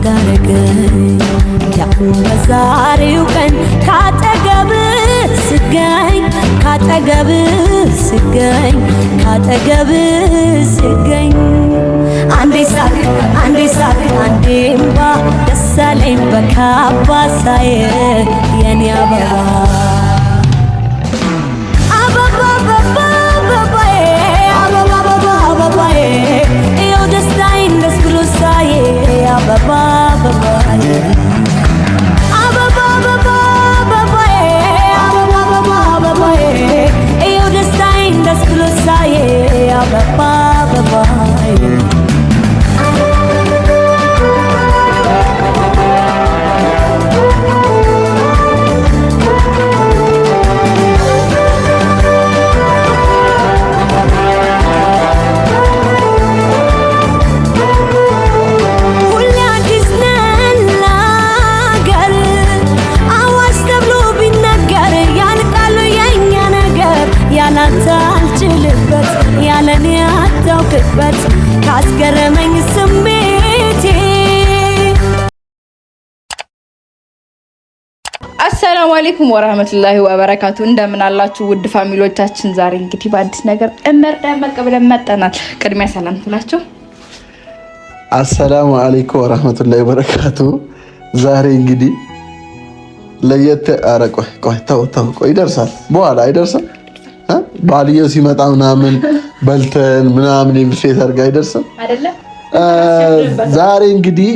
እንዳረገኝ ያሁን በዛሬው ቀን ካጠገብህ ስገኝ አንዴ ሳቅ አንዴ እምባ ደስ አለኝ በካባ ሳየህ የኔ አበባ ካስገረመኝ ስሜቴ አሰላሙ አለይኩም ወራህመቱላሂ ወበረካቱ። እንደምን አላችሁ ውድ ፋሚሊዎቻችን? ዛሬ እንግዲህ በአዲስ ነገር ደመቅ ብለን መጣናል። ቅድሚያ ሰላም ትላችሁ። አሰላሙ አለይኩም ወራህመቱላሂ ወበረካቱ። ዛሬ እንግዲህ ለየት ቆይ ይደርሳል፣ በኋላ አይደርስም። ባልየው ሲመጣ ምናምን በልተን ምናምን የብፌት አድርጋ አይደርስም አይደለ? ዛሬ እንግዲህ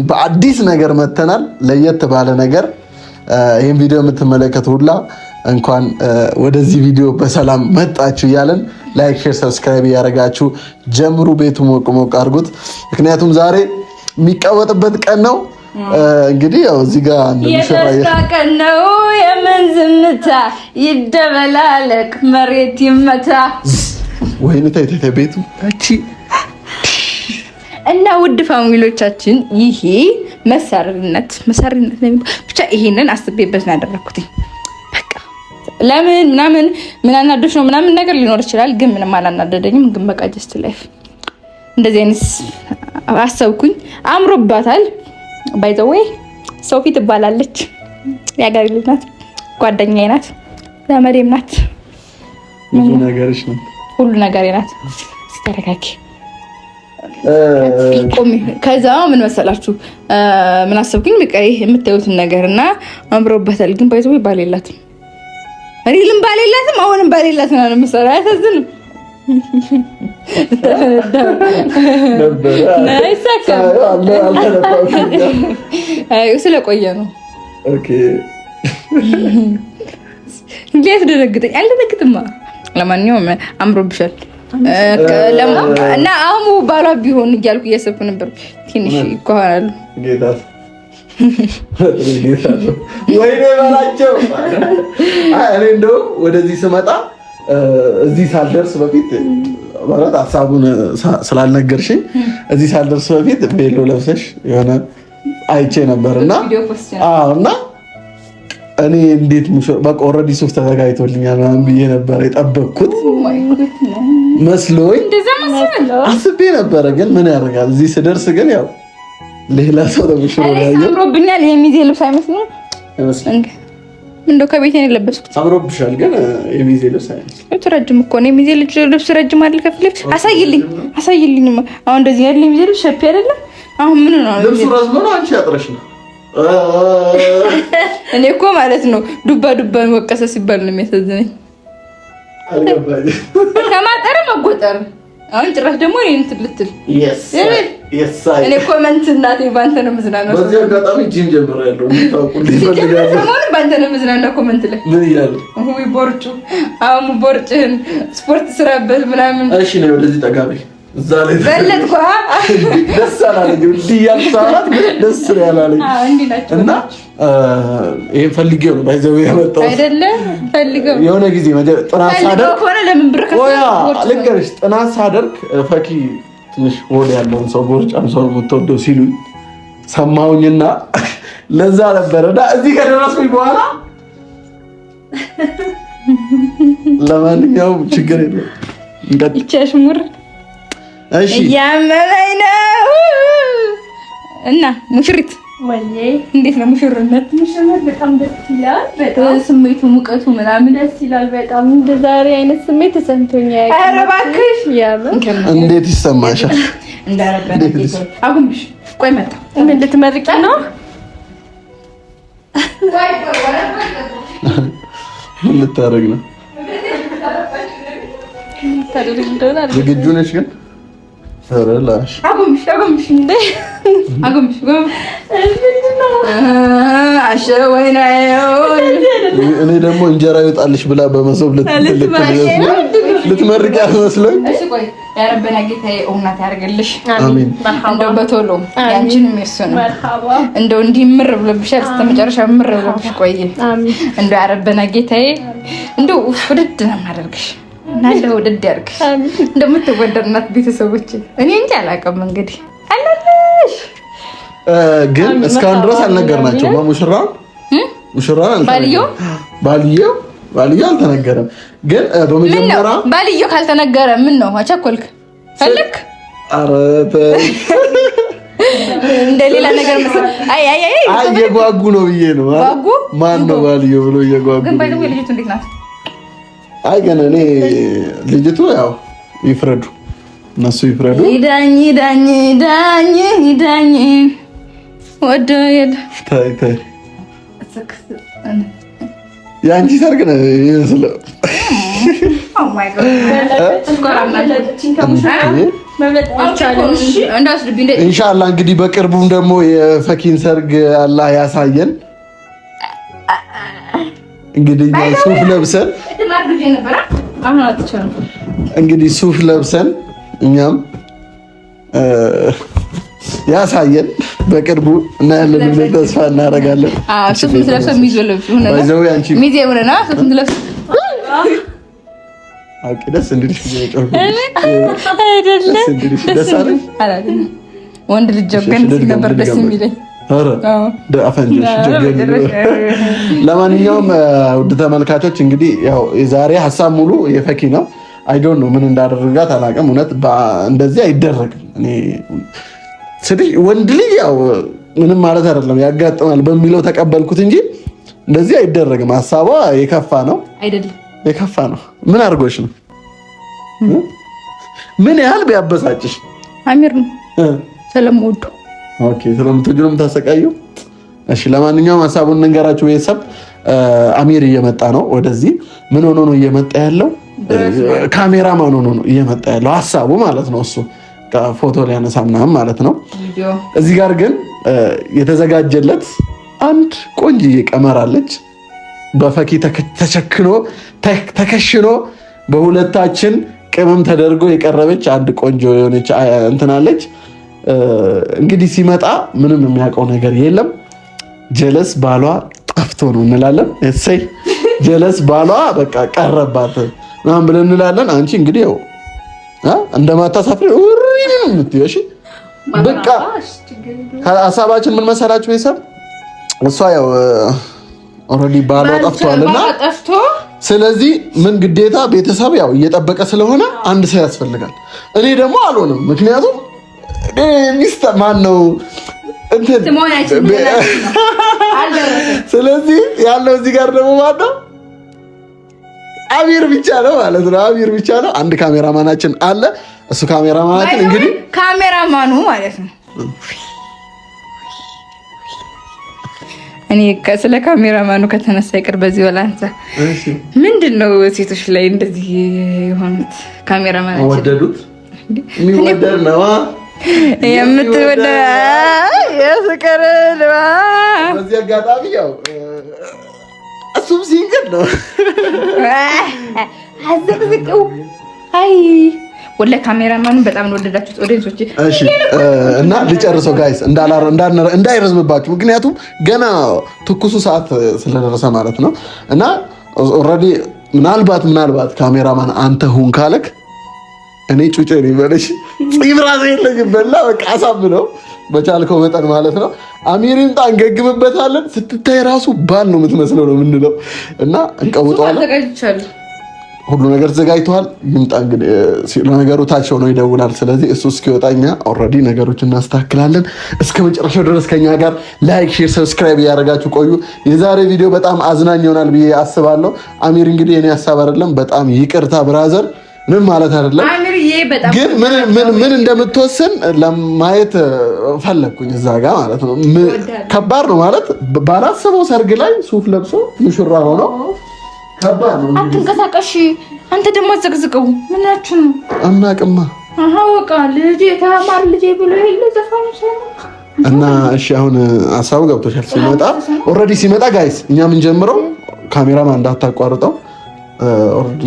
በአዲስ ነገር መተናል፣ ለየት ባለ ነገር። ይህን ቪዲዮ የምትመለከቱ ሁላ እንኳን ወደዚህ ቪዲዮ በሰላም መጣችሁ እያለን ላይክ፣ ሼር፣ ሰብስክራይብ እያደረጋችሁ ጀምሩ። ቤቱ ሞቅ ሞቅ አድርጉት፣ ምክንያቱም ዛሬ የሚቀወጥበት ቀን ነው። እንግዲህ ያው እዚህ ጋር የደስታ ቀን ነው። የምን ዝምታ ይደበላለቅ መሬት ይመታ። ወይኔ ተይ ቤቱ እቺ እና ውድ ፋሚሊዎቻችን ይሄ መሰሪነት ነው። ብቻ ይሄንን አስቤበት ነው ያደረኩት። በቃ ለምን ምን አናዶሽ ነው ምናምን ነገር ሊኖር ይችላል፣ ግን ምንም አላናደደኝም። ግን በቃ ጀስት ላይፍ እንደዚህ አይነት አሰብኩኝ። አምሮባታል። ባይ ዘ ዌይ ሶፊ ትባላለች። ያጋሪ ልጅ ናት፣ ጓደኛዬ ናት፣ ዘመዴም ናት፣ ብዙ ነገርሽ ነው፣ ሁሉ ነገሬ ናት። ተረጋጊ። ከዛ ምን መሰላችሁ ምን አሰብኩኝ? በቃ ይሄ የምታዩትን ነገርና አምሮባታል። ግን ባይ ዘ ዌይ ባል የላትም፣ ሪልም ባል የላትም፣ አሁንም ባል የላትም ነው የምሰራ። አያሳዝንም? ስለቆየ ነው። ሊያስደነግጠኝ አልደነግጥማ። ለማንኛውም አምሮብሻል እና አህሙ ባሏ ቢሆን እያልኩ እያሰብኩ ነበር። ትንሽ ይኮናሉ። ወይኔ በላቸው። እኔ እንደውም ወደዚህ ስመጣ እዚህ ሳልደርስ በፊት ማለት ሀሳቡን ስላልነገርሽኝ እዚህ ሳልደርስ በፊት ቤሎ ለብሰሽ የሆነ አይቼ ነበርና እና እኔ እንዴት በቃ ኦልሬዲ ሱፍ ተዘጋጅቶልኛል ምናምን ብዬ ነበር የጠበቅኩት መስሎኝ አስቤ ነበረ። ግን ምን ያደርጋል እዚህ ስደርስ ግን ያው ሌላ ሰው ተብሽሮ ያየው አምሮብኛል። የሚዜ ልብስ አይመስልም? እንደው ከቤት ነው የለበስኩት። አምሮብሻል ግን የሚዜ ልብስ አይመስልም። ረጅም እኮ ነው የሚዜ ልብስ ረጅም አይደል? ከፍለሽ አሳይልኝ። አሁን እንደዚህ ያለ የሚዜ ልብስ ሸፒ አይደለም። አሁን ምን ነው ልብሱ ረዝሞ ነው አንቺ ያጥረሽ ነው። እኔ እኮ ማለት ነው ዱባን ወቀሰ ሲባል ነው የሚያሳዝነኝ። ከማጠር መጎጠር አሁን ጭራሽ ደግሞ እኔ እንትን ልትል እኔ ኮመንት እናቴ ባንተ ነው መዝናናት። በዚህ አጋጣሚ ጂም ጀምሬያለሁ እንታውቁልኝ ፈልጋለሁ። ባንተ ነው መዝናናት። ኮመንት ላይ ምን ይላል? ወይ ቦርጩ አሁን ቦርጭህን ስፖርት ስራበት ምናምን። እሺ ነው ወደዚህ ጠጋቢ እዛ ላይ በለጥኳ ደስ አላለኝ። እንዲህ ያልሳራት ደስ ያላለኝ እና ይሄን ፈልጌው ነው ባይዘው ያመጣው አይደለ? ፈልጌው የሆነ ጊዜ ጥናት ሳደርግ ሆነ ለምን ብር ልንገርሽ፣ ጥናት ሳደርግ ፈኪ ትንሽ ወደ ያለውን ሰው ቦርጫም ሰው የምትወደው ሲሉኝ ሰማሁኝና ለዛ ነበረና እዚህ ከደረስኩኝ በኋላ ለማንኛውም ችግር የለም ይቻሽሙር። እሺ ያመመኝ ነው እና ሙሽሪት እንዴት ነው ሙሽርነት? ሙሽርነት በጣም ደስ ይላል። በጣም ስሜቱ ሙቀቱ ምናምን ደስ ይላል። በጣም እንደ ዛሬ አይነት ስሜት ተሰምቶኛል። ኧረ እባክሽ እንዴት ይሰማሻል? እንዳረበና አጉንብሽ። ቆይ መጣ። ምን ልትመርቂ ነው? ምን ልታረግ ነው? ዝግጁ ነሽ ግን? ተረላሽ አጉንብሽ እንዴ አጉንብሽ እኔ ደግሞ እንጀራ ይወጣልሽ ብላ በመሶብ ልትመርቅ ያስመስለኝ። እሺ ቆይ ያረበና ጌታዬ እውነት ያርግልሽ። አሜን። እንደው በቶሎ ያንቺንም የሱንም እንደው እንዲህ ምር ብለብሻል እስከ መጨረሻ ምር ብለብሽ ቆይ። እንደው ያረበና ጌታዬ እንደው ውድድ ነው የማደርግሽ እና እንደው ውድድ ያርግሽ። እንደምትወደድናት ቤተሰቦች እኔ እንጂ አላውቅም እንግዲህ አለሽ ግን እስካሁን ድረስ አልነገርናቸውም። ሙሽራውን ባልየው አልተነገረም። ግን በመጀመሪያ ባልየው ካልተነገረ ምን ነው አቻኮልክ ፈልክ? ኧረ እንደሌላ ነገር አይ እየጓጉ ነው ብዬ ነው። ማን ነው ባልየው ብሎ እየጓጉ ግን ባይደው ልጅቱ እንዴት ናት? አይ ግን እኔ ልጅቱ ያው ይፍረዱ፣ እነሱ ይፍረዱ። ይዳኝ ወደ የለ ታይ የአንቺ ሰርግ ነው ይመስለው። ኦ ማይ ጋድ ኢንሻአላህ እንግዲህ በቅርቡም ደግሞ የፈኪን ሰርግ አላህ ያሳየን። እንግዲህ ሱፍ ለብሰን እኛም ያሳየን በቅርቡ እናያለን ብለን ተስፋ እናደርጋለን። ሱፍ ለብሰን ሚዜ ሆነና ሱፍ ለብሰን ደስ እንድልሽ ወንድ ልጅ ጀገን ነበር ደስ የሚለኝ። ለማንኛውም ውድ ተመልካቾች እንግዲህ ያው የዛሬ ሀሳብ ሙሉ የፈኪ ነው። አይ ዶንት ኖ ምን እንዳደረጋት አላውቅም። እውነት እንደዚህ አይደረግም። እኔ ስለዚህ ወንድ ልጅ ያው ምንም ማለት አይደለም ያጋጥማል በሚለው ተቀበልኩት እንጂ እንደዚህ አይደረግም። ሀሳቧ የከፋ ነው አይደለም? የከፋ ነው። ምን አድርጎሽ ነው? ምን ያህል ቢያበሳጭሽ? አሚር ነው ስለምወዱ። ኦኬ ስለምትወዱ ነው የምታሰቃየው? እሺ ለማንኛውም ሀሳቡን እንንገራችሁ ቤተሰብ። አሚር እየመጣ ነው ወደዚህ። ምን ሆኖ ነው እየመጣ ያለው? ካሜራማን ሆኖ ነው እየመጣ ያለው ሀሳቡ ማለት ነው። እሱ ፎቶ ሊያነሳ ምናምን ማለት ነው። እዚህ ጋር ግን የተዘጋጀለት አንድ ቆንጅዬ ቀመር አለች። በፈኪ ተከሽኖ በሁለታችን ቅመም ተደርጎ የቀረበች አንድ ቆንጆ የሆነች እንትናለች። እንግዲህ ሲመጣ ምንም የሚያውቀው ነገር የለም። ጀለስ ባሏ ጠፍቶ ነው እንላለን። እሰይ ጀለስ ባሏ በቃ ቀረባት ምናምን ብለን እንላለን። አንቺ እንግዲህ ያው እንደማታሳፍሪ እሺ በቃ ሀሳባችን ምን መሰላችሁ ቤተሰብ? እሷ ያው ኦልሬዲ ባሏ ጠፍቷልና ስለዚህ ምን ግዴታ ቤተሰብ ያው እየጠበቀ ስለሆነ አንድ ሰው ያስፈልጋል። እኔ ደግሞ አልሆንም፣ ምክንያቱም ሚስት ማን ነው እንትን። ስለዚህ ያለው እዚህ ጋር ደግሞ ማን ነው? አሚር ብቻ ነው ማለት ነው። አሚር ብቻ ነው። አንድ ካሜራማናችን አለ። እሱ ካሜራማናችን እንግዲህ ካሜራማኑ ማለት ነው። እኔ ስለ ካሜራማኑ ከተነሳ ይቅር በዚህ ወላንሳ ምንድን ነው ሴቶች ላይ እንደዚህ የሆኑት? ካሜራማናችን ወደዱት። የሚወደድ ነው የምትወደ የፍቅር ልባ። በዚህ አጋጣሚ ያው እሱም ሲንገድ ነው አዘቅዝቀው። አይ ወለ ካሜራማኑ በጣም ነው ወደዳችሁት ኦዲየንሶች። እሺ እና ልጨርሰው ጋይስ እንዳይረዝምባችሁ፣ ምክንያቱም ገና ትኩሱ ሰዓት ስለደረሰ ማለት ነው። እና ኦልሬዲ ምናልባት ካሜራማን አንተ ሁን ካለክ እኔ ጩጬ ነኝ በለሽ። ጽብራዘ የለኝም በላ በቃ አሳምነው በቻልከው መጠን ማለት ነው። አሚርን ታንገግምበታለን። ስትታይ ራሱ ባል ነው የምትመስለው ነው የምንለው እና እንቀውጠዋለን። ሁሉ ነገር ተዘጋጅተዋል። ይምጣ እንግዲህ ነገሩ ታች ሆኖ ይደውላል። ስለዚህ እሱ እስኪወጣ እኛ ኦልሬዲ ነገሮችን እናስተካክላለን። እስከ መጨረሻው ድረስ ከኛ ጋር ላይክ፣ ሼር፣ ሰብስክራይብ እያደረጋችሁ ቆዩ። የዛሬ ቪዲዮ በጣም አዝናኝ ይሆናል ብዬ አስባለሁ። አሚር እንግዲህ የኔ ሀሳብ አይደለም፣ በጣም ይቅርታ ብራዘር፣ ምንም ማለት አይደለም። ግን ምን እንደምትወስን ለማየት ፈለግኩኝ እዛ ጋር ማለት ነው። ከባድ ነው ማለት ባላሰበው ሰርግ ላይ ሱፍ ለብሶ ሙሽራ ሆኖ ከባድ ነው። አትንቀሳቀሽ። አንተ ደግሞ አዘግዝቀው ምናችሁ ነው? አናቅማ አሃ ልጄ ተማር ልጄ ብሎ ይሄ ዘፋኝ እና እሺ፣ አሁን ሀሳቡ ገብቶሻል። ኦልሬዲ ሲመጣ ጋይስ እኛ ምን ጀምረው ካሜራማን እንዳታቋርጠው ኦልሬዲ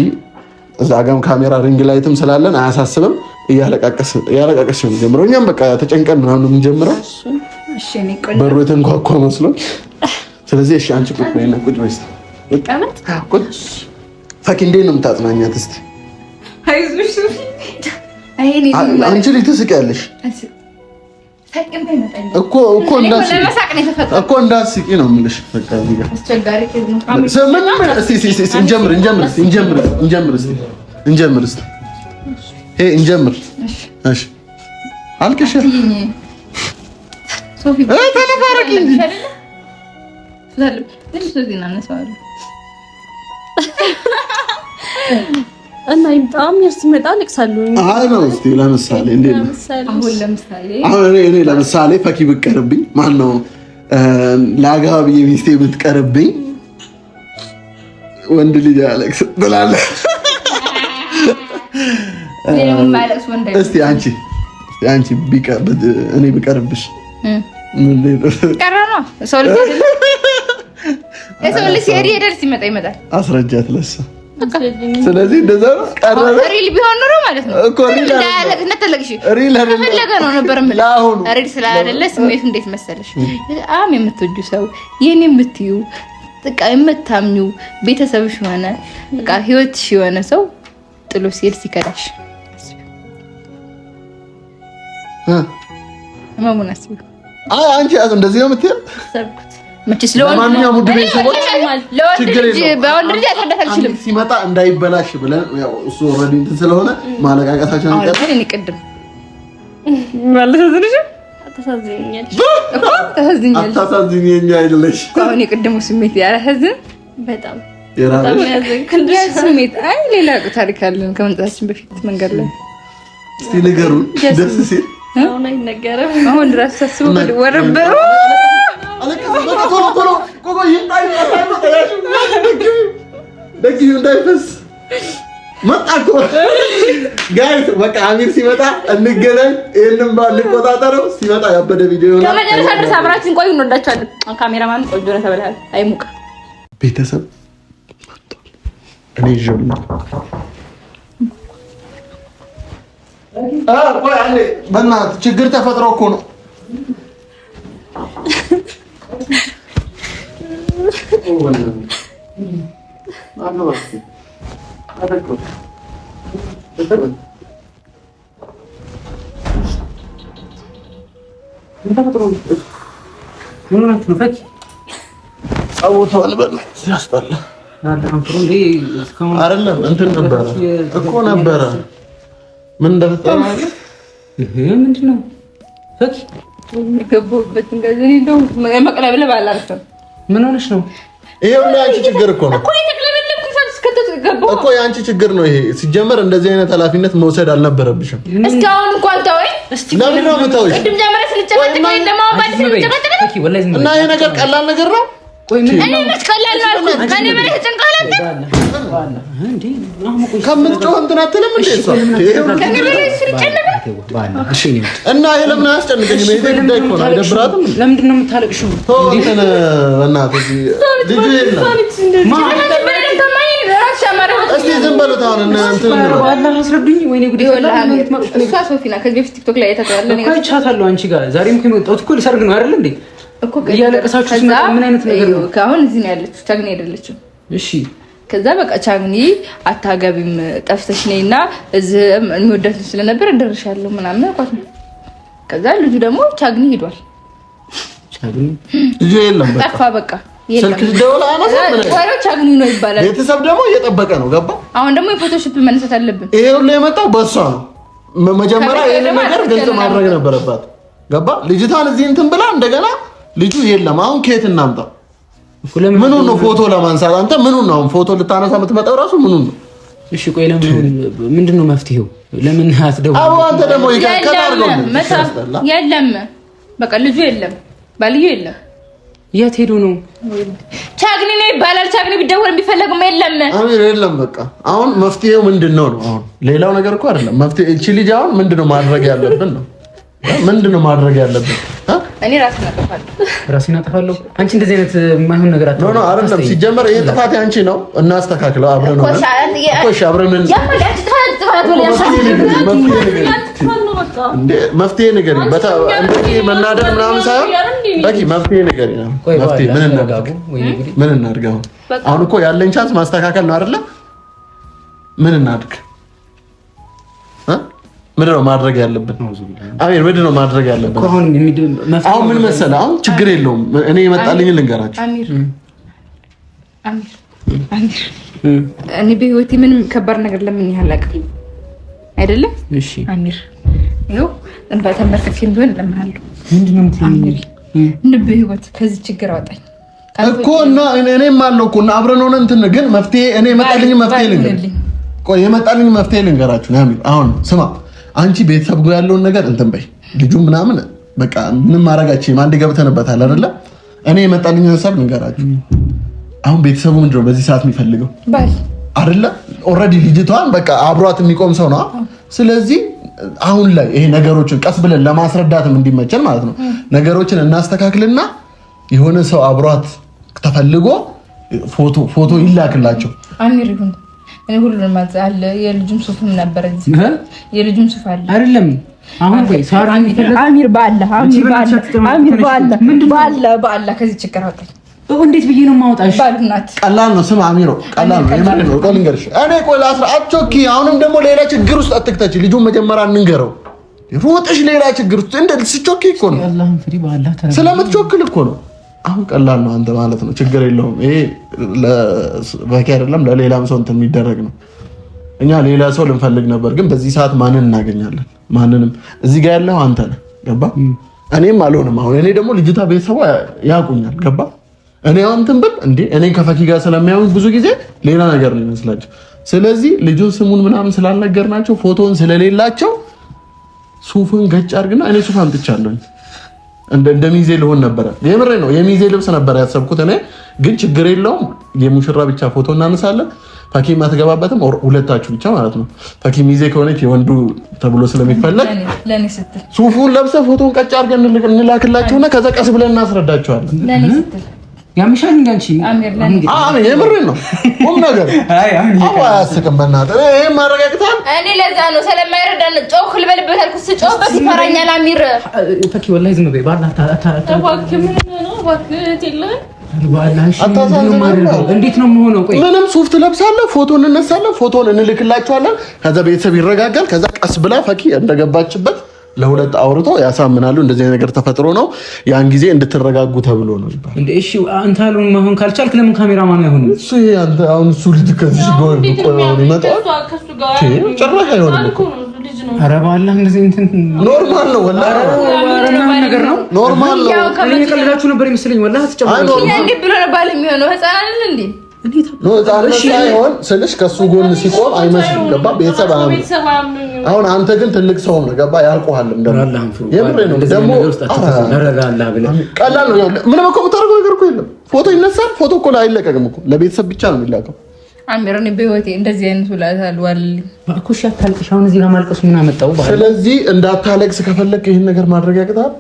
እዛ ጋም ካሜራ ሪንግ ላይትም ስላለን አያሳስብም። እያለቃቀስ ነው ጀምረው። እኛም በቃ ተጨንቀን ምናምን የምንጀምረው በሩ የተንኳኳ መስሎ። ስለዚህ እሺ አንቺ ቁጭ በይና ቁጭ በይ እስኪ ፈኪ እንዴት ነው የምታጽናኛት? እስኪ አንቺ ልጅ ትስቂያለሽ እኮ እንዳትስቂ ነው የምልሽ። እንጀምር። አልቅሽ ተነፋረቂ እና በጣም ሲመጣ አለቅሳለሁ። አይ ነው እስቲ ለምሳሌ እንዴት ነው? አሁን እኔ ለምሳሌ ፈኪ ብትቀርብኝ ማን ነው ለአጋቢ ሚስቴ ብትቀርብኝ ወንድ ልጅ አለቅስ ብላለህ። እስቲ አንቺ እኔ ብቀርብሽ ምን ቀረና ሰው ልጅ ሲመጣ ይመጣል። አስረጃት ለሷ። ስለዚህ እንደዛ ነው ቀረበ። ሪል ቢሆን ኖሮ ማለት ነው እኮ ሪል ነው ነበር የምልህ። ሪል ስላልሆነ ስሜቱ እንዴት መሰለሽ? በጣም የምትወጁ ሰው የኔ የምትዩ በቃ የምታምኙ ቤተሰብሽ ሆነ በቃ ህይወትሽ የሆነ ሰው ጥሎ ሲሄድ ሲከዳሽ ማሙና ሲሉ አንቺ እንደዚህ ነው የምትይው? ለማንኛውም ውድ ቤተሰቦች በወንድ ልጅ አልችልም ሲመጣ እንዳይበላሽ ብለን ያው እሱ ኦልሬዲ እንትን ስለሆነ ማለቃቀሳችን አንቀር። እኔ ቅድም ማለት ነው አታሳዝኝኝ አይደለሽ? አሁን የቅድሙ ስሜት ያረህዝን በጣም ስሜት አይ ሌላ ታሪክ አለን ከመምጣታችን በፊት መንገድ ላይ እስቲ ንገሩን። ደስ ሲል አሁን አይነገርም። አሁን ድረስ ሳስበው ወረበሩ እንዳይፈስ መጣ እኮ ጋይስ። በቃ አሚር ሲመጣ እንገናኝ። ይሄንን ባልቆጣጠረው ሲመጣ ያበደ ቪዲዮ ነው። ከመጨረሻ ድረስ አብራችን ቆዩ። እንወዳችኋለን። ካሜራማን ቆንጆ ነው ተበላል። አይሙቃ ቤተሰብ እኔ ጆርና ቆይ አለ በእናትህ ችግር ተፈጥሮ እኮ ነው። አይደለም እንትን ነበረ እኮ ነበረ። ምን እንደፈጠረ ምንድን ነው ፈኪ ገቦበት እንደዚህ ነው መቅለብለብ አላረፈም። ምን ሆነሽ ነው? ይሄው የአንቺ ችግር እኮ ነው እኮ የአንቺ ችግር ነው ይሄ። ሲጀመር እንደዚህ አይነት ኃላፊነት መውሰድ አልነበረብሽም። እስካሁን እንኳን ተወኝ። ለምን ነው የምተውሽ? ቅድም ጀምረ ስለጨቀጨቀ ወይ እንደማው ባልሽ ስለጨቀጨቀ እና ይሄ ነገር ቀላል ነገር ነው። እኔ መች ቀላል ነው አልኩት። ከኔ በላይ ተጨንቃለህ እንዴ? ከምትጮህ እንትን አትልም እንዴ? እሷ ከኔ በላይ ስለጨነቀ እና ይሄ ለምን አያስጨንቀኝም? ይሄ ጉዳይ እኮ ነው። አይደብራትም? ለምንድን ነው የምታለቅሽው? እንዴት ነው በእናትህ ልጁ የለም። እስቲ ዝም በሉት አሁን እንትን ነው አላህ አስረዱኝ። ወይኔ ጉዴ እሷ ሶፊና ከዚህ በፊት ቲክቶክ ላይ የተተዋለ ነው እኮ ቻታለሁ። አንቺ ጋር ዛሬም ከመጣሁት እኮ ሊሰርግ ነው አይደል እንዴ? እኮ እያለቀሳችሁ ምን አይነት ነገር ነው? አሁን እዚህ ነው ያለችው። ቻግኒ አይደለችም። እሺ ከዛ በቃ ቻግኒ አታገቢም ጠፍተሽ ነይና እዚህ የሚወዳት ስለነበር እደርሻለሁ ምናምን አልኳት ነው። ከዛ ልጁ ደግሞ ቻግኒ ሄዷል። ቻግኒ ልጁ የለም በቃ ጠፋ። በቃ ስልክ ደውላ አነሳም ወሬዎች አግኙ ነው ይባላል። ቤተሰብ ደግሞ እየጠበቀ ነው ገባ። አሁን ደግሞ የፎቶሾፕ መነሳት አለብን። ይሄ ሁሉ የመጣው በሷ ነው። መጀመሪያ ይሄን ነገር ግልጽ ማድረግ ነበረባት ገባ። ልጅቷን እዚህ እንትን ብላ እንደገና ልጁ የለም። አሁን ከየት እናምጣ? ምኑን ነው ፎቶ ለማንሳት አንተ ምኑን ነው ፎቶ ልታነሳ የምትመጣው ራሱ ምኑን ነው? እሺ ቆይ ምንድን ነው መፍትሄው? ለምን አትደውል? አዎ አንተ ደግሞ ይከታርገው የለም በቃ ልጁ የለም፣ ባልየው የለም። የት ሄዶ ነው? ቻግኒ ነው ይባላል። ቻግኒ ቢደወል የሚፈለግም የለም። አሚር የለም። በቃ አሁን መፍትሄው ምንድነው ነው? አሁን ሌላው ነገር እኮ አይደለም መፍትሄ። እቺ ልጅ አሁን ምንድነው ማድረግ ያለብን ነው? ምንድነው ማድረግ ያለብን? እኔ ራሴን አጠፋለሁ። አንቺ እንደዚህ አይነት የማይሆን ነገር አትተው። ኖ አይደለም። ሲጀመር ይሄ ጥፋት ያንቺ ነው። እናስተካክለው አብረን ነው። እሺ አብረን ነው። መፍትሄ ንገሪኝ። እንደዚህ መናደድ ምናምን ሳይሆን በቂ መፍትሄ ንገሪኝ። መፍትሄ ምን እናድርግ? አሁን እኮ ያለኝ ቻንስ ማስተካከል ነው አይደለ? ምን እናድርግ? ምንድን ነው ማድረግ ያለብን? አሜር ምንድን ነው ማድረግ ያለብን? አሁን ምን መሰለህ፣ አሁን ችግር የለውም። እኔ የመጣልኝ ልንገራችሁ። አሚር እኔ በህይወቴ ምንም ከባድ ነገር ለምን ያህል አቅም አይደለም። እሺ አሚር ይኸው በተመርከክ ቢሆን እለምናለሁ። ምንድን ነው የምትለኝ? በህይወት ከዚህ ችግር አውጣኝ እኮ እና እኔም አለው እኮ እና አብረን ሆነን እንትን ግን መፍትሄ እኔ የመጣልኝ መፍትሄ ልንገራችሁ። ቆይ የመጣልኝ መፍትሄ ልንገራችሁ ነው አሚር። አሁን ስማ አንቺ ቤተሰብ ጋር ያለውን ነገር እንትን በይ። ልጁ ምናምን በቃ ምንም ማድረጋችሁም አንዴ ገብተንበታል አይደለ? እኔ የመጣልኝ ሐሳብ ልንገራችሁ። አሁን ቤተሰቡ ምንድነው በዚህ ሰዓት የሚፈልገው ባል አይደለ? ኦልሬዲ ልጅቷን በቃ አብሯት የሚቆም ሰው ነው። ስለዚህ አሁን ላይ ይሄ ነገሮችን ቀስ ብለን ለማስረዳትም እንዲመቸን ማለት ነው ነገሮችን እናስተካክልና የሆነ ሰው አብሯት ተፈልጎ ፎቶ ይላክላቸው። አሚር ይሁን እኔ ሁሉንም አለ። የልጁም ሱፍም ነበር እዚህ የልጁም ሱፍ አለ አይደለም። አሁን ወይ ሳራ አሚር ባላ ከዚህ ችግር አውጣኝ። እንዴት ብዬ ነው የማወጣሽ? ባልናት ቀላል ነው። ስም አሚሮ ቀላል ነው። የማን ነው? ቆይ ልንገርሽ። እኔ ቆይ ላስራ አትቾኪ። አሁንም ደግሞ ሌላ ችግር ውስጥ አትክተች። ልጁን መጀመሪያ እንንገረው። ሮጥሽ ሌላ ችግር ውስጥ እንደ ስቾኪ እኮ ነው። አላህን ፍሪ ባላ ስለምትቾክል እኮ ነው። አሁን ቀላል ነው አንተ ማለት ነው። ችግር የለውም። ይሄ ለበቂ አይደለም ለሌላም ሰው እንትን የሚደረግ ነው። እኛ ሌላ ሰው ልንፈልግ ነበር፣ ግን በዚህ ሰዓት ማንን እናገኛለን? ማንንም። እዚህ ጋር ያለው አንተ ነህ። ገባ? እኔም አልሆንም። አሁን እኔ ደግሞ ልጅቷ ቤተሰቧ ያውቁኛል። ገባ? እኔ አሁን እንትን ብል እንዴ እኔን ከፈኪ ጋር ስለሚያዩት ብዙ ጊዜ ሌላ ነገር ነው ይመስላቸው። ስለዚህ ልጁን ስሙን ምናምን ስላልነገርናቸው ፎቶን ስለሌላቸው ሱፍን ገጭ አድርግና እኔ ሱፍ አምጥቻለሁ እንደ ሚዜ ልሆን ነበረ። የምሬ ነው። የሚዜ ልብስ ነበር ያሰብኩት እኔ። ግን ችግር የለውም የሙሽራ ብቻ ፎቶ እናነሳለን። ፈኪ ማትገባበትም ሁለታችሁ ብቻ ማለት ነው። ፈኪ ሚዜ ከሆነች የወንዱ ተብሎ ስለሚፈለግ ለኔ ስትል ሱፉን ለብሰህ ፎቶን ቀጭ አድርገን እንላክላቸውና ከዛ ቀስ ብለን እናስረዳቸዋለን። ለኔ ስትል ያምሻል እንጂ አሜን የምሬን ነው። ቁም ነገር አዎ አያስቅም። በእናትህ ይሄን ማረጋግጣል። እኔ ለዛ ነው ስለማይረዳን ጮክ ልበልበት አልኩት። ስጮህ ይፈራኛል አሚር። ፈኪ ወላሂ ዝም በይ ባላ እንዴት ነው የምሆነው? ቆይ ምንም ሱፍ ትለብሳለህ፣ ፎቶ እንነሳለን፣ ፎቶን እንልክላቸዋለን። ከዛ ቤተሰብ ይረጋጋል። ከዛ ቀስ ብላ ፈኪ እንደገባችበት ለሁለት አውርቶ ያሳምናሉ። እንደዚህ ነገር ተፈጥሮ ነው ያን ጊዜ እንድትረጋጉ ተብሎ ነው ይባል እንዴ። እሺ አንተ አሉን መሆን ካልቻልክ ለምን ካሜራማን አይሆንም? እሱ አንተ አሁን እሱ ልጅ ከዚህ ጋር ነው ይመጣል። ጭራሽ አይሆንም እኮ ኧረ በአላህ እንደዚህ እንትን ኖርማል ነው ወላሂ ነገር ነው ኖርማል ነው። እኔ ቀልዳችሁ ነበር ይመስለኝ ወላሂ ተጨማሪ እንዴ ብሎ ነው ባል የሚሆነው ህፃን አይደል እንዴ? ነው ህፃን ሳይሆን ስልሽ ከሱ ጎን ሲቆም አይመስልም። ገባ? ቤተሰብ አሁን አንተ ግን ትልቅ ሰው ነው። ገባ? ያልቆሃል እንደማላህም ፍሩ የምሬ ነው። ደግሞ ረጋላህ ብለህ ቀላል ነው። ምንም እኮ የምታደርገው ነገር እኮ የለም። ፎቶ ይነሳል። ፎቶ እኮ አይለቀቅም እኮ ለቤተሰብ ብቻ ነው የሚላከው። አሚር እኔ በህይወቴ እንደዚህ አይነት ውላታል ዋልልኝ እኮ። እሺ አታልቅሽ። አሁን እዚህ ጋር ማልቀሱ ምን አመጣው? ስለዚህ እንዳታለቅስ ከፈለክ ይሄን ነገር ማድረግ ያቅታል።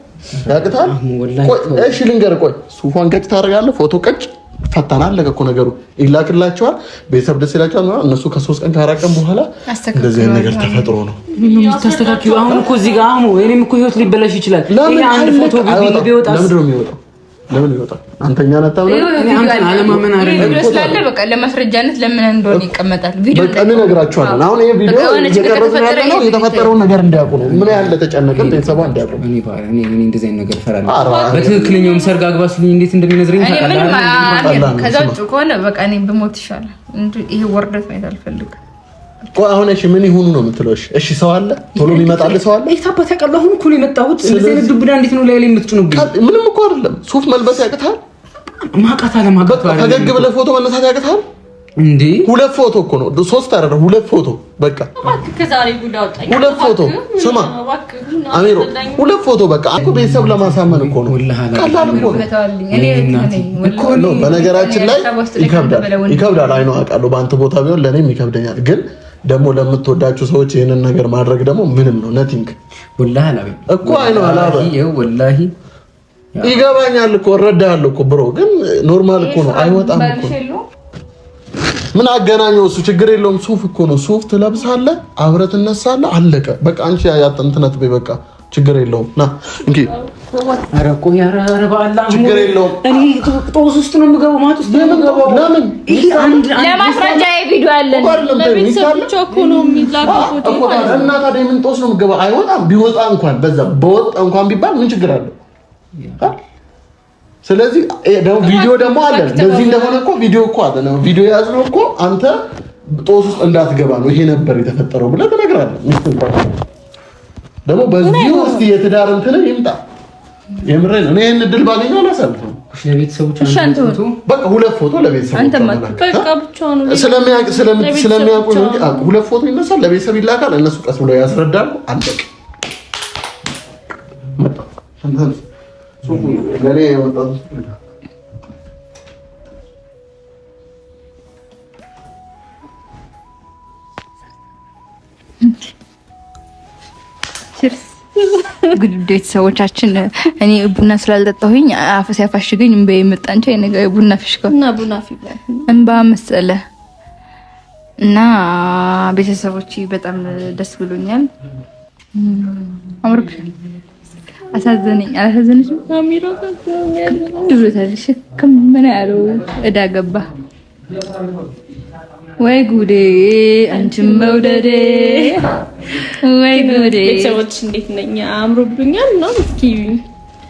እሺ ልንገርህ። ቆይ ሱፏን ቀጭ ታደርጋለህ። ፎቶ ቀጭ ፈታና አለቀ እኮ ነገሩ። ይላክላቸዋል። ቤተሰብ ደስ ይላቸዋል። እነሱ ከ3 ቀን ከ4 ቀን በኋላ እንደዚህ አይነት ነገር ተፈጥሮ ነው ተስተካክሉ። አሁን እኮ እዚህ ጋር አሁን እኔም እኮ ህይወት ሊበላሽ ይችላል። ይሄ አንድ ፎቶ ቢወጣ ለምንድን ነው የሚወጣው? ለምን ይወጣል? አንተኛ ነጣው ነው አንተ አለማመን አይደለም ስላለ በቃ ለማስረጃነት ለምን እንደሆነ ይቀመጣል። ቪዲዮ በቃ እንነግራችኋለን። አሁን ይሄ ቪዲዮ እየቀረጽን ያለነው የተፈጠረውን ነገር እንዲያውቁ ነው። ምን ያህል ተጨነቀን ቤተሰቧ እንዲያውቁ። እኔ እንደዚህ አይነት ነገር ፈራለሁ። በትክክለኛው ሰርግ አግባ ሲልኝ እንዴት እንደሚነዝረኝ ታውቃለህ። ከዛ ውጭ ከሆነ በቃ እኔ ብሞት ይሻላል እንጂ ይሄ ወርደት ማየት አልፈልግም። አሁን እሺ ምን ይሁኑ ነው የምትለው? እሺ ሰው አለ ቶሎ የሚመጣልህ ሰው አለ? ይታባ ተቀበል። አሁን እኮ ነው የመጣሁት። እንደዚህ አይነት ዱብዳ እንዴት ነው ላይ የምትጭኑብኝ? ምንም እኮ አይደለም። ሱፍ መልበስ ያቅታል? ማቃታ ለማቃታ ፈገግ ብለህ ፎቶ መነሳት ያቅታል እንዴ? ሁለት ፎቶ እኮ ነው 3 አይደለም፣ ሁለት ፎቶ በቃ ከዛሬ ጉድ አወጣኝ። ሁለት ፎቶ ስማ አሚሮ፣ ሁለት ፎቶ በቃ እኮ ቤተሰብ ለማሳመን እኮ ነው። ቀላል እኮ ነው። በነገራችን ላይ ይከብዳል። አይ ነው አውቃለሁ። በአንተ ቦታ ቢሆን ለእኔም ይከብደኛል ግን ደግሞ ለምትወዳችሁ ሰዎች ይሄንን ነገር ማድረግ ደግሞ ምንም ነው ነቲንግ። ወላሂ አላበኝ እኮ አይ ነው አላበ ወላሂ ይገባኛል እኮ እረዳሃለሁ እኮ ብሮ፣ ግን ኖርማል እኮ ነው። አይወጣም እኮ ምን አገናኘው? እሱ ችግር የለውም። ሱፍ እኮ ነው። ሱፍ ትለብሳለህ፣ አብረህ ትነሳለህ፣ አለቀ በቃ። አንቺ ያጠንትነት በይ በቃ ችግር የለውም። ና እንኪ ኧረ እኮ ኧረ በአላህ ችግር የለውም። እኔ ጦስ ውስጥ ነው የምገባው ማለት ውስጥ ነው የምገባው። ለምን ይሄ አንድ ለማስረጃ ቪዲዮ አለን ለቤተሰቦች እኮ ነው የሚላከው ፎቶ እና ታዲያ ምን ጦስ ነው የምገባው? አይወጣም። ቢወጣ እንኳን በዛ በወጣ እንኳን ቢባል ምን ችግር አለው? ስለዚህ ደግሞ ቪዲዮ ደግሞ አለን። ለዚህ እንደሆነ እኮ ቪዲዮ እኮ አለ። ቪዲዮ ያዝነው እኮ አንተ ጦስ ውስጥ እንዳትገባ ነው ይሄ ነበር የተፈጠረው ብለህ ትነግራለህ። ደግሞ በዚህ ውስጥ የትዳር እንትን ይምጣ። የምሬን እኔ ይሄን እድል ባገኘው አላሳልፈው። ለቤተሰቦች በቃ ሁለት ፎቶ ለቤተሰቦች አንተ በቃ ብቻ ነው ስለሚያውቁ ነው እንጂ ሁለት ፎቶ ይነሳል፣ ለቤተሰብ ይላካል፣ እነሱ ቀስ ብለው ያስረዳሉ። አለቀ። ለኔ የወጣው ጉድ ቤተሰቦቻችን፣ እኔ ቡና ስላልጠጣሁኝ አፍ ሲያፋሽገኝ እንባ የመጣ እንጂ አይነጋ ቡና ፍሽከው እና ቡና ፊባ እንባ መሰለ እና ቤተሰቦች በጣም ደስ ብሎኛል። አምሮብሻል። አሳዘነኝ። አላሳዘነሽም? አሚሮ ከዛኛል ድብረታልሽ ከምን ያለው እዳ ገባ ወይ ጉዴ! አንቺም መውደዴ ወይ ጉዴ! ቤተሰቦች እንዴት ነኝ? አምሮብኛል ነው እስኪ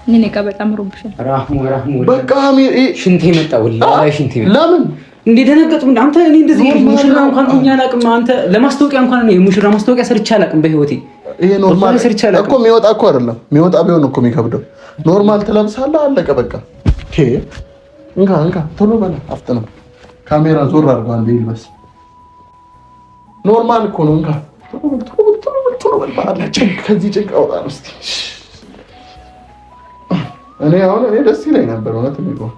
እኔ ጋር በጣም አምሮብሻል። ራህሙ በቃ ሽንቴ መጣ። ወላሂ ሽንቴ መጣ። ለምን እንዴ ደነገጥኩ? አንተ እኔ እንደዚህ ሙሽራ እንኳን ሆኜ አላውቅም። አንተ ለማስታወቂያ እንኳን እኔ ሙሽራ ማስታወቂያ ሰርቼ አላውቅም በህይወቴ። ይሄ ኖርማል እኮ የሚወጣ እኮ አይደለም። የሚወጣ ቢሆን እኮ የሚከብደው ኖርማል ትለብሳለህ፣ አለቀ በቃ። እንካ ቶሎ በላ አፍጥነው። ካሜራ ዞር አድርጎ አንዴ ይልበስ። ኖርማል እኮ ነው። እንካ ቶሎ በላ። ከዚህ ጭንቅ አውጣ ነው እስቲ። እኔ ደስ ይለኝ ነበር እውነት የሚቆም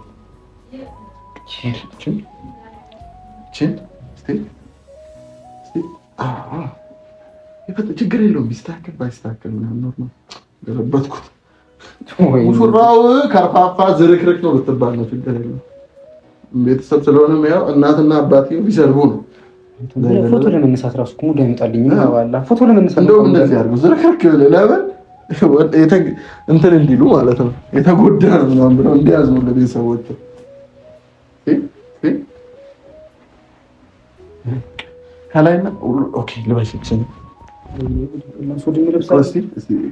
ችግር የለውም። ቢስተካከል ባይስተካከል ምናምን ኖርማል ገለበጥኩት። ሙሽራው ከርፋፋ ዝርክርክ ነው ብትባል ነው ችግር የለውም። ቤተሰብ ስለሆነ ያው እናትና አባቴ ቢሰርቡ ነው። ፎቶ ለመነሳት ራሱ እኮ ሙድ አይመጣልኝ ነው ባላ ፎቶ ለመነሳት እንደውም እንደዚህ አድርገው ዝርክርክ ለምን እንትን እንዲሉ ማለት ነው። የተጎዳ ነው ምናምን ብለው እንዲያዝኑ ለቤተሰቦች ከላይና ኦኬ ልበሽ እቺን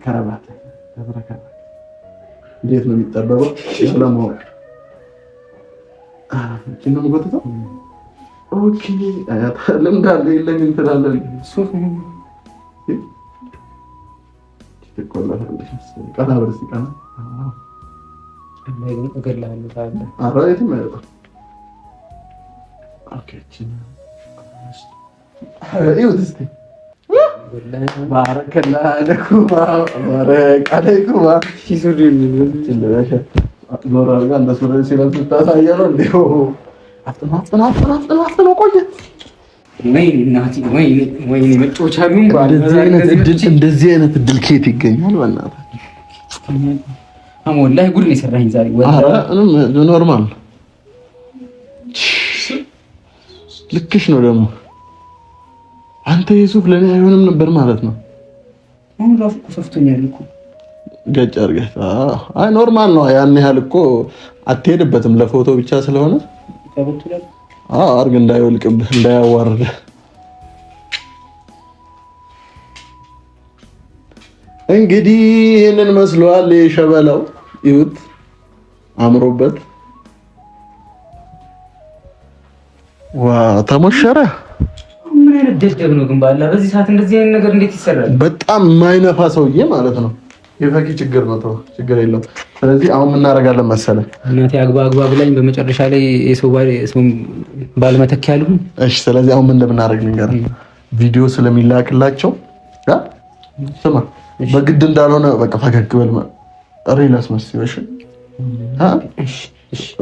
ከረባት እንዴት ነው የሚጠበበው? ስለማወቅ እቺን ነው የምጎትተው። ኦኬ ልምድ አለ የለኝ እንትን አለ ሱፍ ቀና በርሲ ቀና እገላለሁ ታዲያ አራይትም አይወጣም። ኦኬ እቺን ይኸውት እስኪ ባረከላ ለኩማ ባረከ አለይኩማ ሲሱዲን ትንበሻ ዞር አድርጋ እንደሱ ሲለም ታሳያለህ እንዴ? አፍጥነው ቆየ። ወይኔ እናቴ ወይኔ መጮቻሉን እንደዚህ አይነት እድል ከየት ይገኛል? በእናትህ ወላሂ ጉድ ነው የሰራኸኝ ዛሬ። ኖርማል ልክሽ ነው ደግሞ አንተ የሱፍ ለኔ አይሆንም ነበር ማለት ነው። አሁን ራሱ ሰፍቶኛል እኮ ገጭ አድርገህ አይ ኖርማል ነው። ያን ያህል እኮ አትሄድበትም ለፎቶ ብቻ ስለሆነ አርግ እንዳይወልቅብህ እንዳያዋርድ። እንግዲህ ይህንን መስሏል የሸበላው ይሁት አምሮበት ተሞሸረ። ምን አይነት ደደብ ነው ግን ባላ በዚህ ሰዓት እንደዚህ አይነት ነገር እንዴት ይሰራል? በጣም የማይነፋ ሰውዬ ማለት ነው። የፈኪ ችግር ነው። ችግር የለውም። ስለዚህ አሁን ምን እናደርጋለን መሰለህ? እናቴ አግባ ብላኝ በመጨረሻ ላይ የሰው ባለመተኪያ ያሉ። እሺ፣ ስለዚህ አሁን ምን እንደምናደርግ ልንገርህ። ቪዲዮ ስለሚላክላቸው ስማ፣ በግድ እንዳልሆነ በቃ ፈገግ በል ሪላስ መስሎሽ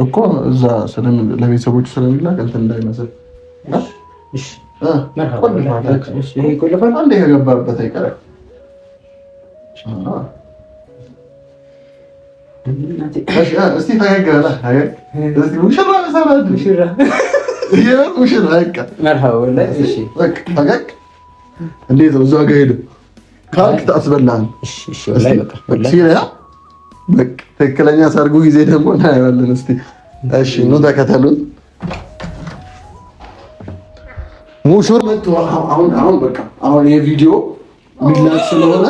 እኮ እዛ ለቤተሰቦቹ ስለሚላክ እንትን እንዳይመስል። እሺ አንዴ ከገባበት አይቀርም። እስቲ ፈገግ በላ እንዴት ነው? እዛ ጋ ሄደህ ካልክ ታስበላህ። ትክክለኛ ሰርጉ ጊዜ ደግሞ እናየዋለን። እስቲ እሺ ኑ ተከተሉን። ሙሽር መጥቶ አሁን በቃ አሁን የቪዲዮ ሚላክ ስለሆነ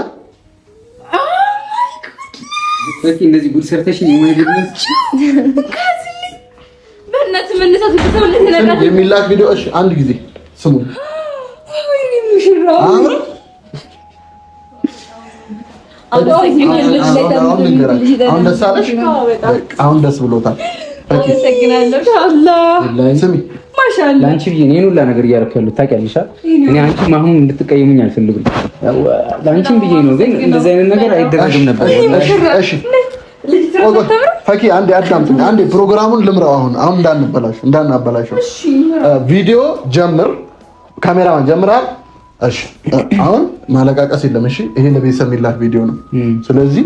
በቂ እንደዚህ ጉድ ሰርተሽኝ የማይገድልሽ በእናትህ መነሳት ብትተውልኝ ነገር የሚላክ ቪዲዮ። እሺ አንድ ጊዜ ስሙ። ወይኔ ሙሽራው አሁን ደስ አለሽ? አሁን ደስ ብሎታል። አመሰግናለሁ። አላህ ስሚ ማሻአላህ ላንቺ ብዬ እኔን ሁላ ነገር እያደረኩ ያሉት ታውቂያለሽ። እኔ አንቺ አሁን እንድትቀየሙኝ አልፈልግም። ላንቺም ብዬ ነው፣ ግን እንደዚህ አይነት ነገር አይደረግም ነበር። እሺ ፈኪ አንዴ አዳምጪኝ። አንዴ ፕሮግራሙን ልምራው። አሁን እንዳናበላሽው ቪዲዮ ጀምር። ካሜራማን ጀምራል። እሺ አሁን ማለቃቀስ የለም። እሺ ይሄ ለቤተሰብ የሚላክ ቪዲዮ ነው። ስለዚህ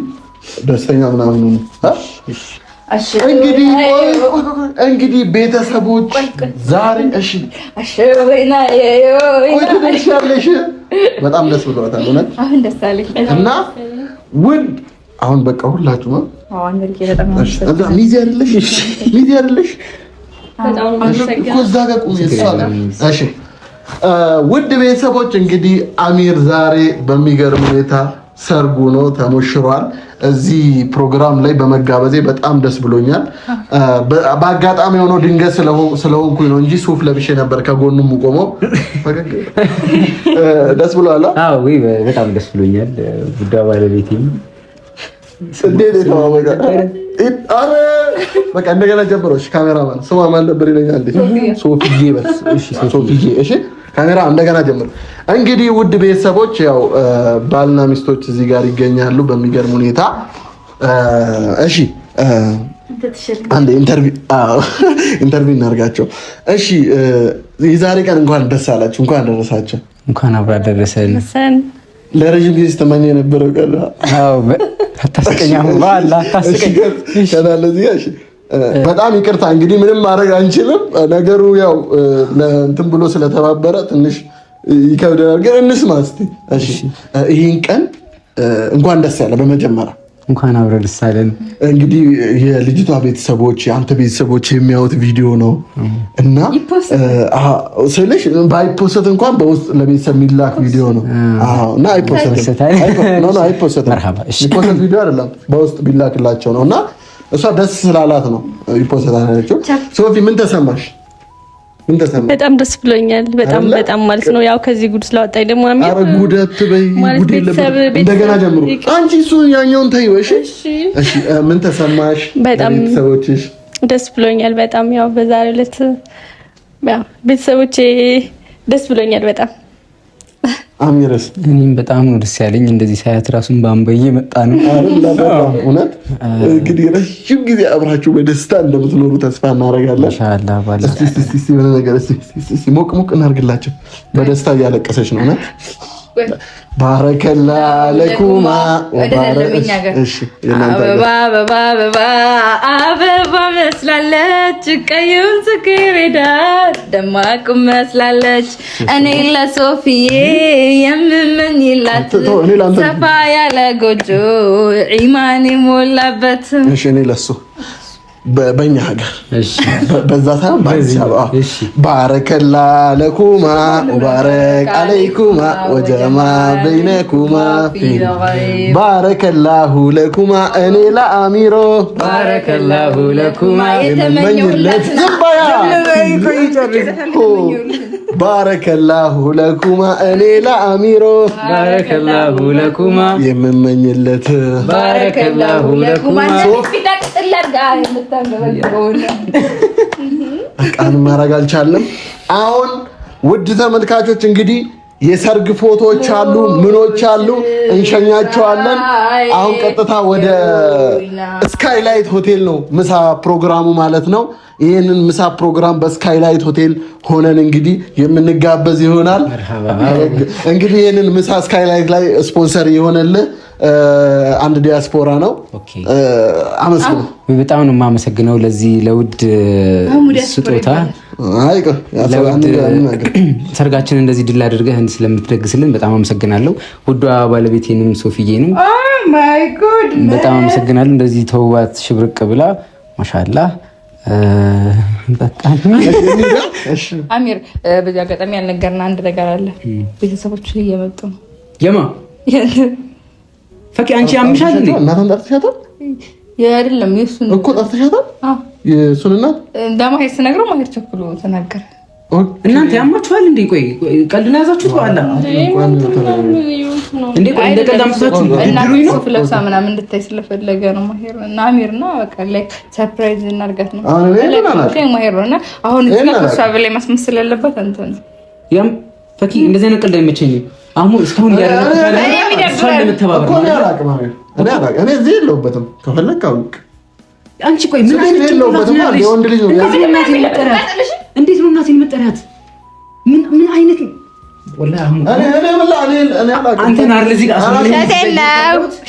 ደስተኛ ምናምን ነው። እንግዲህ ቤተሰቦች ዛሬ በጣም ደስ ብሎታል። እውነት አሁን ደስ አለኝ እና ውድ አሁን በቃ ሁላችሁ ነው ሚዜ አይደለሽ? እሺ ውድ ቤተሰቦች እንግዲህ አሚር ዛሬ በሚገርም ሁኔታ ሰርጉ ነው ተሞሽሯል። እዚህ ፕሮግራም ላይ በመጋበዜ በጣም ደስ ብሎኛል። በአጋጣሚ ሆኖ ድንገት ስለሆንኩኝ ነው እንጂ ሱፍ ለብሼ ነበር ከጎኑም ቆመው። ደስ ብሏል? አዎ ወይ በጣም ደስ ብሎኛል። ጉዳ ባለቤቴም በቃ እንደገና ጀምሮሽ ካሜራማን ስማ ማን ነበር ይለኛል። ሶፊዬ በስ ሶፊዬ እሺ ካሜራ እንደገና ጀምር። እንግዲህ ውድ ቤተሰቦች ያው ባልና ሚስቶች እዚህ ጋር ይገኛሉ በሚገርም ሁኔታ። እሺ አንዴ ኢንተርቪው እናርጋቸው። እሺ የዛሬ ቀን እንኳን ደስ አላችሁ፣ እንኳን ደረሳችሁ። እንኳን አብራ ደረሰን። ለረጅም ጊዜ ስተመኘ የነበረው ቀን በጣም ይቅርታ እንግዲህ ምንም ማድረግ አንችልም። ነገሩ ያው እንትን ብሎ ስለተባበረ ትንሽ ይከብደናል፣ ግን እንስማ እስቲ። እሺ ይህን ቀን እንኳን ደስ ያለ። በመጀመሪያ እንኳን አብረን ደስ አለን። እንግዲህ የልጅቷ ቤተሰቦች የአንተ ቤተሰቦች የሚያዩት ቪዲዮ ነው እና ስልሽ ባይፖስት እንኳን በውስጥ ለቤተሰብ የሚላክ ቪዲዮ ነው እና አይፖስትም ቪዲዮ አይደለም፣ በውስጥ ቢላክላቸው ነው እና እሷ ደስ ስላላት ነው ይፖስት አላለችው። ሶፊ ምን ተሰማሽ? በጣም ደስ ብሎኛል። በጣም ማለት ነው ያው ከዚህ ጉድ ስላወጣኝ ደግሞ አሚር ኧረ ጉድ አትበይ፣ ጉድ የለብንም። እንደገና ጀምሩ አንቺ እሱ ያኛውን ተይው። እሺ ምን ተሰማሽ? ቤተሰቦችሽ? ደስ ብሎኛል በጣም ያው በዛሬው ዕለት ያው ቤተሰቦቼ ደስ ብሎኛል በጣም። አሚርስ? እኔም በጣም ነው ደስ ያለኝ። እንደዚህ ሳያት ራሱን ባንበዬ መጣ ነው እውነት። እንግዲህ ረጅም ጊዜ አብራችሁ በደስታ እንደምትኖሩ ተስፋ እናደርጋለን። ኢንሻአላህ ባላ እስቲ ሞቅ ሞቅ እናድርግላቸው። በደስታ እያለቀሰች ነው እውነት። ባረከላ ለኩማ አበባ መስላለች ቀዩን ጽጌረዳ ደማቅ መስላለች እኔ ለሶፊዬ የምመኝላት ሰፋ ያለ ጎጆ ኢማን ሞላበት። እሺ እኔ ለሱ በእኛ ሀገር በዛ ሳይሆን በአዲስ አበባ ባረከላ ለኩማ ወባረክ አለይኩማ ወጀማ በይነኩማ ባረከላሁ ለኩማ እኔ ለአሚሮ ባረከላሁ ለኩማ የምመኝለት ዝባያ ባረከላሁ ለኩማ እኔ ለአሚሮ ባረከላሁ ለኩማ የምመኝለት ባረከላሁ ለኩማ ቃል ማድረግ አልቻለም። አሁን ውድ ተመልካቾች እንግዲህ የሰርግ ፎቶዎች አሉ፣ ምኖች አሉ፣ እንሸኛቸዋለን። አሁን ቀጥታ ወደ ስካይላይት ሆቴል ነው ምሳ ፕሮግራሙ ማለት ነው። ይህንን ምሳ ፕሮግራም በስካይላይት ሆቴል ሆነን እንግዲህ የምንጋበዝ ይሆናል። እንግዲህ ይህንን ምሳ ስካይላይት ላይ ስፖንሰር የሆነልህ አንድ ዲያስፖራ ነው። አመስግኑ። በጣም ነው የማመሰግነው ለዚህ ለውድ ስጦታ። ሰርጋችንን እንደዚህ ድል አድርገህ ስለምትደግስልን በጣም አመሰግናለሁ። ውዷ ባለቤቴንም ሶፊዬንም በጣም አመሰግናለሁ። እንደዚህ ተውባት ሽብርቅ ብላ ማሻአላህ። አሚር በዚህ አጋጣሚ ያልነገርና አንድ ነገር አለ። ቤተሰቦች እየመጡ ነው። የማ ፈቂ አንቺ ያምሻል እንዴ? እናንተ ጠርተሻታል? አይደለም የሱን እኮ ጠርተሻታል? የሱን እናት እንደማይስ ነግረው ማሄድ ቸኩሎ ተናገረ። እናንተ ያማችኋል እንዴ? ቆይ ቀልድ ነው ያዛችሁት? በኋላ እንዴ ቆይ እንደ ቀልድ አምጥታችሁ ድሩኝ ነው ፍለፍሳ ምናምን እንድታይ ስለፈለገ ነው ማሄር እና አሚርና በቃ ላይክ ሰርፕራይዝ እናርጋት ነው ማሄርና አሁን እዚህ ጋር እሷ በላይ ማስመሰል ያለበት አንተ ነው። ያም ፈቂ እንደዚህ አይነት ቀልድ አይመቸኝም። አሁን እስካሁን ያደረኩት እኔ እዚህ የለሁበትም። ከፈለክ አውቅ አንቺ ቆይ ምን አይነት የለሁበትም። የወንድ ልጅ ነው። እንዴት ነው እናቴን መጠሪያት? ምን አይነት ወላሂ አንተን አይደል እዚህ ጋር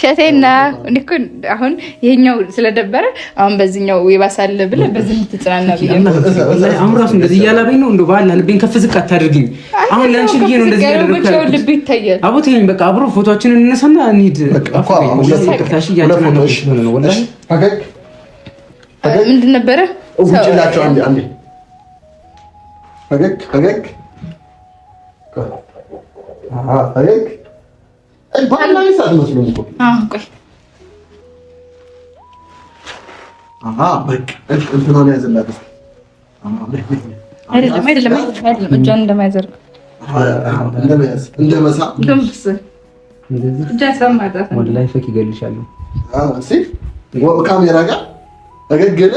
ሸቴና እኮ አሁን ይሄኛው ስለደበረ አሁን በዚህኛው ይባሳል ብለህ በዚህ የምትጽናና ብዬ አሁን ራሱ እንደዚህ እያላበኝ ነው። እንደው ባላ ልቤን ከፍ ዝቅ አታድርጊኝ። አሁን ለአንቺ ብዬ ነው እንደዚህ ያደረኩት። ልብ ይታያል። አቦቴኝ በቃ አብሮ ፎቶአችንን እንነሳና እንሂድ። ምንድን ነበረ ውጭላቸው አንዴ ፈገግ ፈገግ ፈገግ ባላ ይሳት መስሎኝ እኮ ቆይ በቃ እንትኑን ያዝላት። አይደለም እጇን እንደማያዘርግ እንደመሳ ወላሂ ፈክ ይገልሻለሁ። ካሜራ ጋር ፈገግ ለ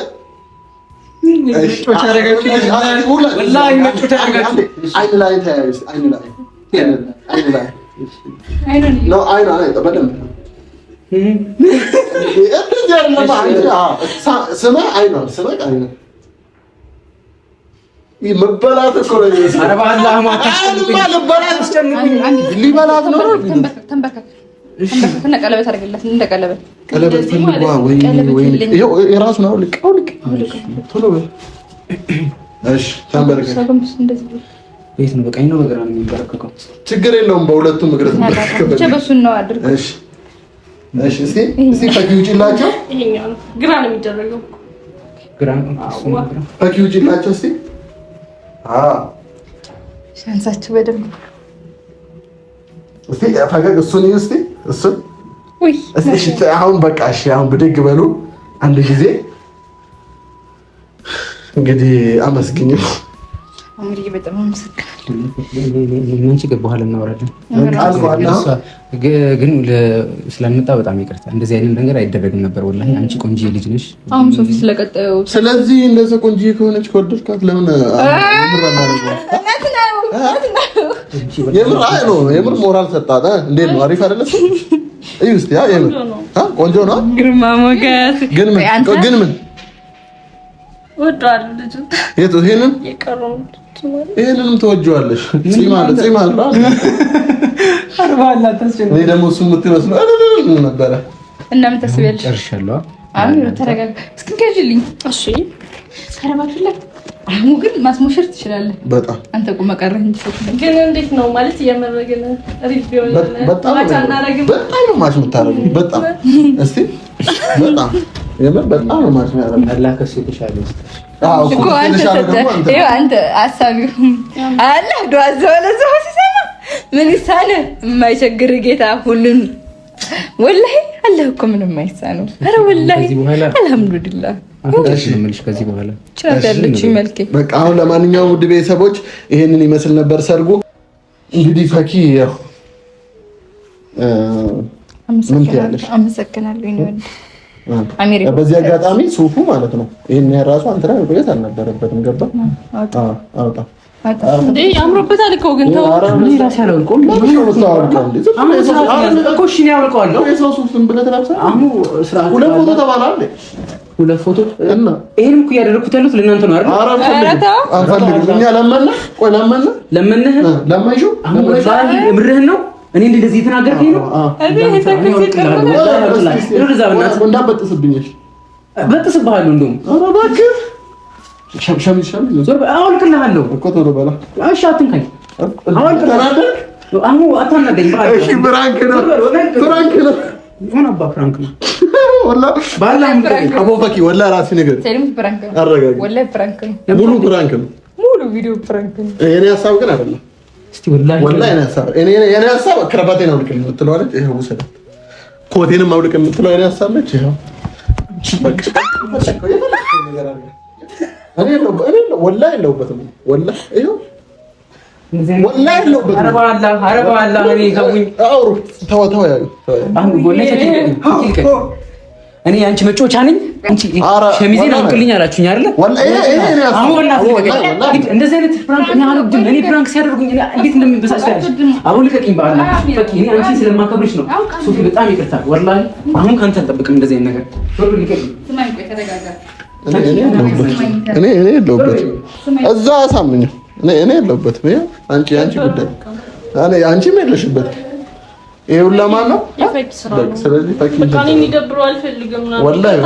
መበላት እኮ ነው። ሊበላት ነው። ቀለበት አድርግለት እንደ ቀለበት ቀለበት ፈልጓ ወይ የራሱ ነው። ልቅ ቶሎ እሺ፣ ተንበርከክ። ቤት ነው በቀኝ ነው በግራ ነው የሚበረከከው። ችግር የለውም። በሁለቱም እግረት ብቻ በሱን ነው አድርግ። እሺ፣ እስቲ ፈኪ ውጪላቸው። ይሄኛው ነው ግራ ነው የሚደረገው። ግራ ነው ፈኪ ውጪላቸው። እስቲ ሻንሳችሁ በደንብ እስቲ ፈገግ እሱን እስቲ እሱን እስቲ አሁን በቃ እሺ፣ አሁን ብድግ በሉ አንድ ጊዜ እንግዲህ አመስግኝ። አምሪ በጣም አመሰግናለሁ። ምን ችግር በኋላ እናወራለን። ግን ስላልመጣ በጣም ይቅርታ። እንደዚህ አይነት ነገር አይደረግም ነበር። ወላሂ አንቺ ቆንጆ ልጅ ነሽ። አሁን ሶፊ ስለቀጣዩ ስለዚህ እንደዚህ ቆንጆ ከሆነች ከወደድካት ለምን የምር ሞራል ሰጣት። እንዴት ነው? አሪፍ አይደለም? እዩ እስቲ የምር ቆንጆ ነው። ግርማ ሞገስ ግን ምን ወጣል ልጅ የቱ ይሄንን ይሄንንም ተወጂዋለሽ። ጺም አለ አርባላ ተስጨኝ እኔ ደግሞ እሱ የምትመስለው አይደለም ነበረ እና ምን ታስቢያለሽ? ጨርሻለሁ። አሁን ተረጋጋ። እስኪ ከጅልኝ እሺ። ከረባችሁላ አሁን ግን ማስሞሸር ትችላለህ። በጣም አንተ ቁም ቀረህ እንጂ ግን እንዴት ነው ማለት እየመረገን ሪቪው በጣም ነው ማሽ የምታረገው። በጣም እስቲ በጣም የምር በጣም ነው ማሽ የሚያረገው። አላህ ከሱ የተሻለ አዎ እኮ አንተ አሳቢው አላህ ዱዓ ዘወለዘው ሲሰማ ምን ይሳነ የማይቸግር ጌታ ሁሉን ወላሂ አላህ እኮ ምንም አይሳነው። ኧረ ወላሂ አልሐምዱሊላህ አፍዳሽ ነው የምልሽ። ከዚህ በኋላ ቻለች መልኬ በቃ አሁን ለማንኛውም ውድ ቤተሰቦች ይሄንን ይመስል ነበር ሰርጉ። እንግዲህ ፈኪ ያው ምን ትያለሽ? አመሰግናለሁ ይሁን አሜሪካ። በዚህ አጋጣሚ ሱፉ ማለት ነው ይሄን ያራሱ አንተ ላይ ወደት አልነበረበትም። ገባ አውጣ እንዴ ያምሮበታል እኮ ግን ተው እኔ ራሴ አላውቀውም። እኮ እሺ ነው ያውቀዋለሁ። የሰው ሱፍ ዝም ብለህ ትለብሰህ አሁን ስራ ሁለት ፎቶ ተባላል። ሁለት ፎቶ እና ይሄንም እኮ ያደረኩት ያሉት ለእናንተ ነው አይደል? አንፈልግም እኛ ለመነህ አሁን ወላሂ እምርህን ነው። እኔ እንደዚህ የተናገርከኝ ነው እንዳበጥስብኝ በጥስብሃለሁ። እንደውም ኧረ እባክህ ሸሚዝ አውልቅልሃለሁ እኮ ቶሎ በላ። እሺ አትንካኝ። አሁን አታናደኝ። እሺ ፍራንክ ነው ምን አባ ፍራንክ ነው ወላሂ ባላም አቦ ፈኪ ወላሂ ራሴ ነገር ሰሪም ፍራንክ ነው አረጋግ ወላሂ ፍራንክ ነው ሙሉ ፍራንክ ነው ሙሉ ቪዲዮ ፍራንክ ነው። እኔ ሀሳብ ግን አይደለም። እስቲ ወላሂ እኔ ሀሳብ ክራባቴን አውልቅ የምትለው አይደል? ይሄው ወሰደ ኮቴንም አውልቅ የምትለው እኔ ሀሳብ ነች። ይሄው እኔ ወላሂ የለሁበትም። ወላሂ ይሄው ወላሂ የለሁበትም። አረባ አላህ እኔ ከውኝ አውሩ ተው ያዩ አሁን ወላሂ እኔ አንቺ መጮቻ ነኝ። አንቺ ሸሚዜን አውልቅልኝ አላችሁኝ አይደል? አሁን ወላሂ እንደዚህ አይነት ፍራንክ እኔ አልወድም። እኔ ፍራንክ ሲያደርጉኝ እንዴት እንደምበሳጭ አሁን ልቀቂኝ በአላህ ፈኪ። እኔ አንቺ ስለማከብርሽ ነው። ሱፊ በጣም ይቅርታ ወላሂ። አሁን ካንተ አልጠብቅም እንደዚህ አይነት ነገር። ቶሎ ልቀቂኝ። ስማኝ ቆይ ተረጋጋ። እኔ የለሁበትም እዛ አሳምኝ። እኔ የለሁበትም። አንቺ ጉዳይ አንቺም የለሽበትም። ይሄ ሁላ ማን ነው? ስለዚህ ፈኪ በቃ እኔ ይደብረው አልፈልግም። ወላሂ